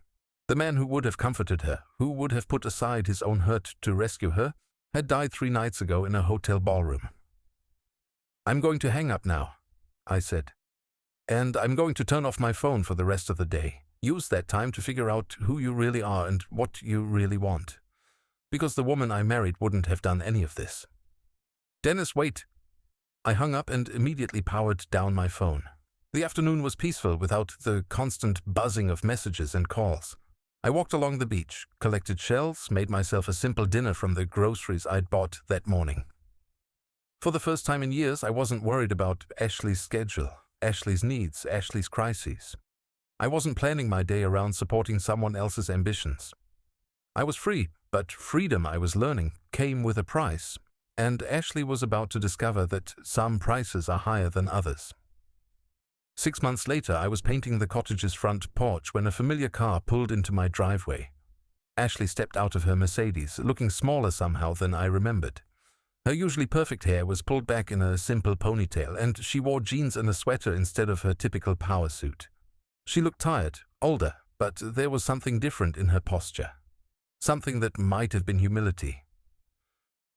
The man who would have comforted her, who would have put aside his own hurt to rescue her, had died 3 nights ago in a hotel ballroom. I'm going to hang up now, I said. And I'm going to turn off my phone for the rest of the day. Use that time to figure out who you really are and what you really want. Because the woman I married wouldn't have done any of this. Dennis, wait. I hung up and immediately powered down my phone. The afternoon was peaceful without the constant buzzing of messages and calls. I walked along the beach, collected shells, made myself a simple dinner from the groceries I'd bought that morning. For the first time in years, I wasn't worried about Ashley's schedule, Ashley's needs, Ashley's crises. I wasn't planning my day around supporting someone else's ambitions. I was free, but freedom, I was learning, came with a price, and Ashley was about to discover that some prices are higher than others. 6 months later, I was painting the cottage's front porch when a familiar car pulled into my driveway. Ashley stepped out of her Mercedes, looking smaller somehow than I remembered. Her usually perfect hair was pulled back in a simple ponytail, and she wore jeans and a sweater instead of her typical power suit. She looked tired, older, but there was something different in her posture. Something that might have been humility.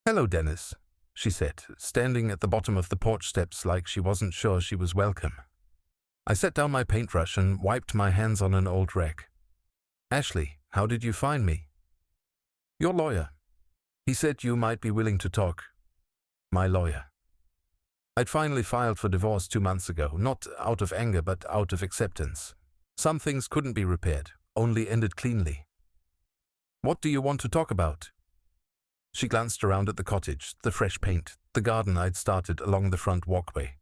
"Hello, Dennis," she said, standing at the bottom of the porch steps like she wasn't sure she was welcome. I set down my paintbrush and wiped my hands on an old rag. "Ashley, how did you find me?" "Your lawyer. He said you might be willing to talk." "My lawyer." I'd finally filed for divorce 2 months ago, not out of anger but out of acceptance. Some things couldn't be repaired, only ended cleanly. "What do you want to talk about?" She glanced around at the cottage, the fresh paint, the garden I'd started along the front walkway.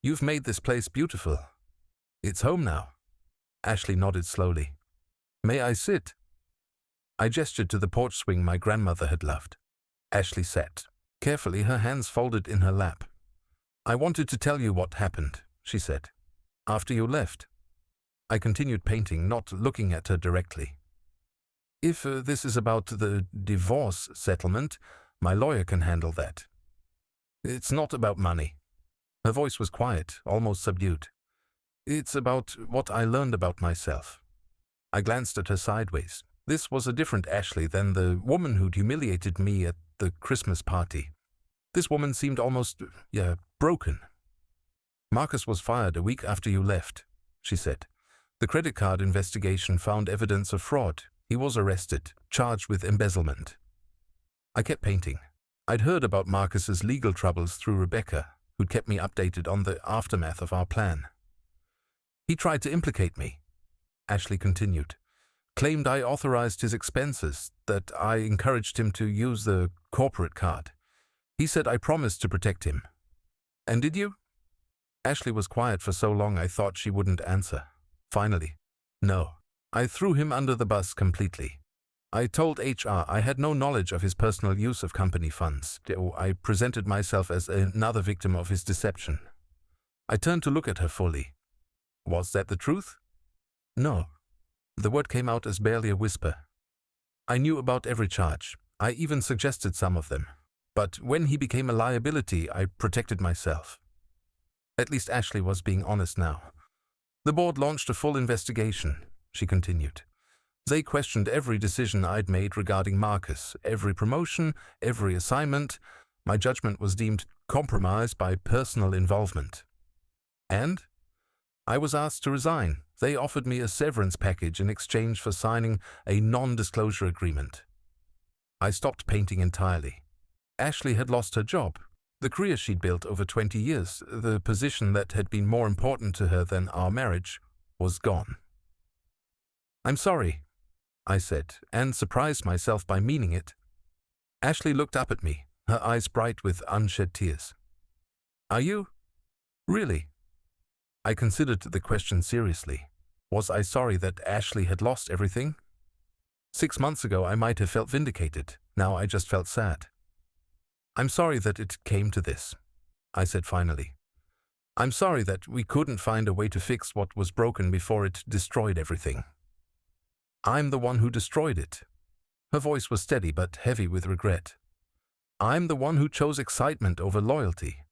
"You've made this place beautiful. It's home now." Ashley nodded slowly. "May I sit?" I gestured to the porch swing my grandmother had loved. Ashley sat, carefully, her hands folded in her lap. "I wanted to tell you what happened," she said. "After you left." I continued painting, not looking at her directly. "If this is about the divorce settlement, my lawyer can handle that. It's not about money." Her voice was quiet, almost subdued. "It's about what I learned about myself." I glanced at her sideways. This was a different Ashley than the woman who'd humiliated me at the Christmas party. This woman seemed almost, broken. "Marcus was fired a week after you left," she said. "The credit card investigation found evidence of fraud. He was arrested, charged with embezzlement." I kept painting. I'd heard about Marcus's legal troubles through Rebecca, who'd kept me updated on the aftermath of our plan. "He tried to implicate me," Ashley continued. "Claimed I authorized his expenses, that I encouraged him to use the corporate card. He said I promised to protect him." "And did you?" Ashley was quiet for so long I thought she wouldn't answer. Finally, "No. I threw him under the bus completely. I told HR I had no knowledge of his personal use of company funds. I presented myself as another victim of his deception." I turned to look at her fully. "Was that the truth?" "No." The word came out as barely a whisper. "I knew about every charge. I even suggested some of them. But when he became a liability, I protected myself." At least Ashley was being honest now. "The board launched a full investigation," she continued. "They questioned every decision I'd made regarding Marcus, every promotion, every assignment. My judgment was deemed compromised by personal involvement. And I was asked to resign. They offered me a severance package in exchange for signing a non-disclosure agreement." I stopped painting entirely. Ashley had lost her job, the career she'd built over 20 years, the position that had been more important to her than our marriage, was gone. "I'm sorry," I said, and surprised myself by meaning it. Ashley looked up at me, her eyes bright with unshed tears. "Are you? Really?" I considered the question seriously. Was I sorry that Ashley had lost everything? 6 months ago I might have felt vindicated. Now I just felt sad. "I'm sorry that it came to this," I said finally. "I'm sorry that we couldn't find a way to fix what was broken before it destroyed everything. I'm the one who destroyed it." Her voice was steady but heavy with regret. "I'm the one who chose excitement over loyalty.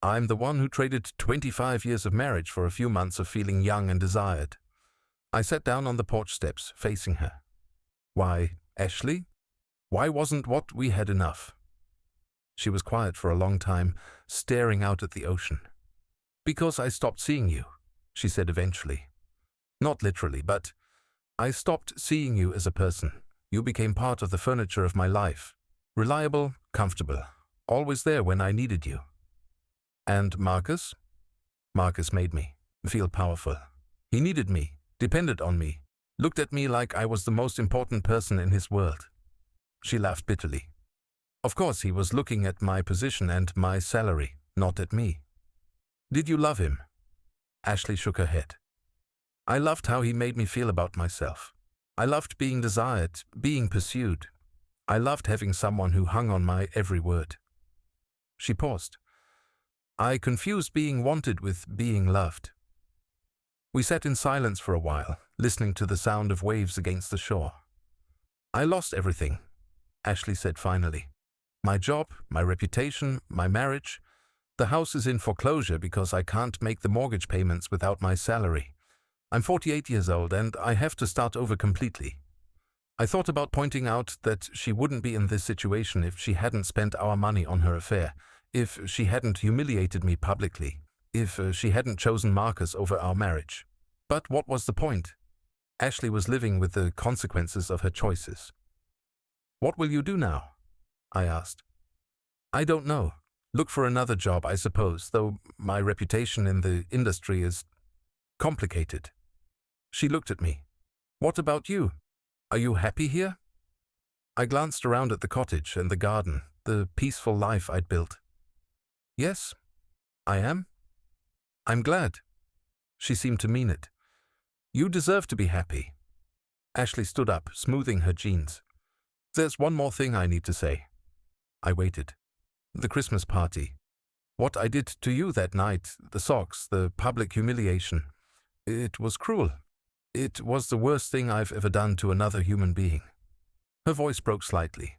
I'm the one who traded 25 years of marriage for a few months of feeling young and desired." I sat down on the porch steps, facing her. "Why, Ashley? Why wasn't what we had enough?" She was quiet for a long time, staring out at the ocean. "Because I stopped seeing you," she said eventually. "Not literally, but I stopped seeing you as a person. You became part of the furniture of my life. Reliable, comfortable, always there when I needed you." "And Marcus?" "Marcus made me feel powerful. He needed me, depended on me, looked at me like I was the most important person in his world." She laughed bitterly. "Of course he was looking at my position and my salary, not at me." "Did you love him?" Ashley shook her head. "I loved how he made me feel about myself. I loved being desired, being pursued. I loved having someone who hung on my every word." She paused. "I confused being wanted with being loved." We sat in silence for a while, listening to the sound of waves against the shore. "I lost everything," Ashley said finally. My job, my reputation, my marriage. The house is in foreclosure because I can't make the mortgage payments without my salary. I'm 48 years old and I have to start over completely. I thought about pointing out that she wouldn't be in this situation if she hadn't spent our money on her affair, if she hadn't humiliated me publicly, if she hadn't chosen Marcus over our marriage. But what was the point? Ashley was living with the consequences of her choices. "What will you do now?" I asked. "I don't know. Look for another job, I suppose, though my reputation in the industry is complicated." She looked at me. "What about you? Are you happy here?" I glanced around at the cottage and the garden, the peaceful life I'd built. "Yes, I am. I'm glad." She seemed to mean it. "You deserve to be happy." Ashley stood up, smoothing her jeans. "There's one more thing I need to say." I waited. "The Christmas party. What I did to you that night, the socks, the public humiliation. It was cruel. It was the worst thing I've ever done to another human being." Her voice broke slightly.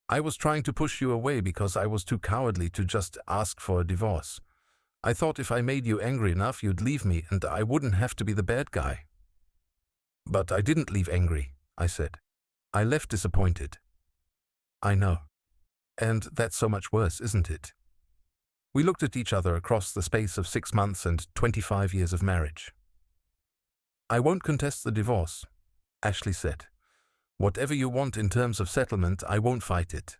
"I was trying to push you away because I was too cowardly to just ask for a divorce. I thought if I made you angry enough, you'd leave me and I wouldn't have to be the bad guy." "But I didn't leave angry," I said. "I left disappointed." "I know. And that's so much worse, isn't it?" We looked at each other across the space of 6 months and 25 years of marriage. "I won't contest the divorce," Ashley said. "Whatever you want in terms of settlement, I won't fight it."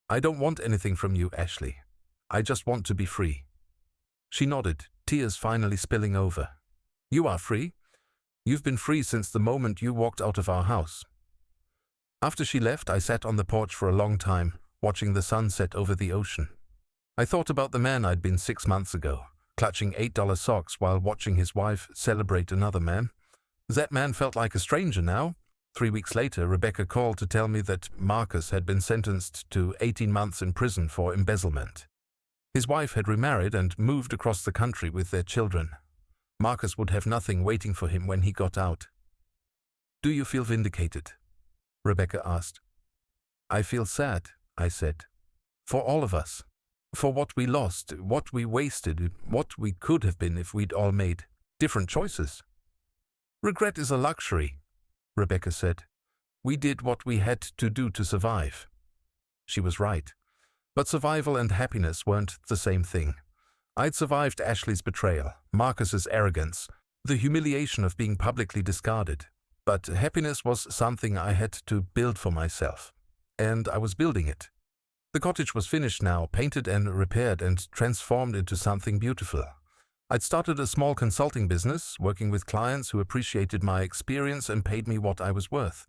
"I don't want anything from you, Ashley. I just want to be free." She nodded, tears finally spilling over. "You are free. You've been free since the moment you walked out of our house." After she left, I sat on the porch for a long time, watching the sun set over the ocean. I thought about the man I'd been 6 months ago, clutching $8 socks while watching his wife celebrate another man. That man felt like a stranger now. 3 weeks later, Rebecca called to tell me that Marcus had been sentenced to 18 months in prison for embezzlement. His wife had remarried and moved across the country with their children. Marcus would have nothing waiting for him when he got out. "Do you feel vindicated?" Rebecca asked. "I feel sad," I said. "For all of us. For what we lost, what we wasted, what we could have been if we'd all made different choices." "Regret is a luxury," Rebecca said. "We did what we had to do to survive." She was right. But survival and happiness weren't the same thing. I'd survived Ashley's betrayal, Marcus's arrogance, the humiliation of being publicly discarded. But happiness was something I had to build for myself. And I was building it. The cottage was finished now, painted and repaired and transformed into something beautiful. I'd started a small consulting business, working with clients who appreciated my experience and paid me what I was worth.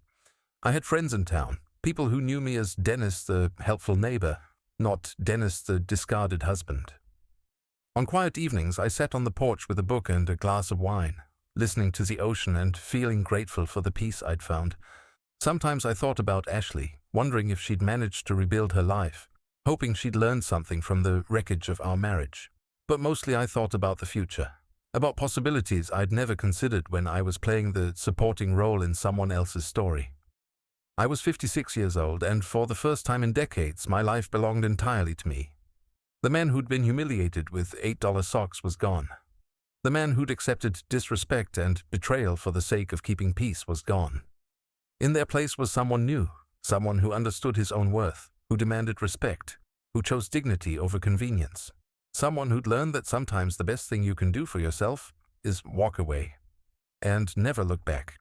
I had friends in town, people who knew me as Dennis, the helpful neighbor, not Dennis, the discarded husband. On quiet evenings, I sat on the porch with a book and a glass of wine, listening to the ocean and feeling grateful for the peace I'd found. Sometimes I thought about Ashley, wondering if she'd managed to rebuild her life, hoping she'd learned something from the wreckage of our marriage. But mostly I thought about the future, about possibilities I'd never considered when I was playing the supporting role in someone else's story. I was 56 years old, and for the first time in decades, my life belonged entirely to me. The man who'd been humiliated with $8 socks was gone. The man who'd accepted disrespect and betrayal for the sake of keeping peace was gone. In their place was someone new, someone who understood his own worth, who demanded respect, who chose dignity over convenience. Someone who'd learned that sometimes the best thing you can do for yourself is walk away and never look back.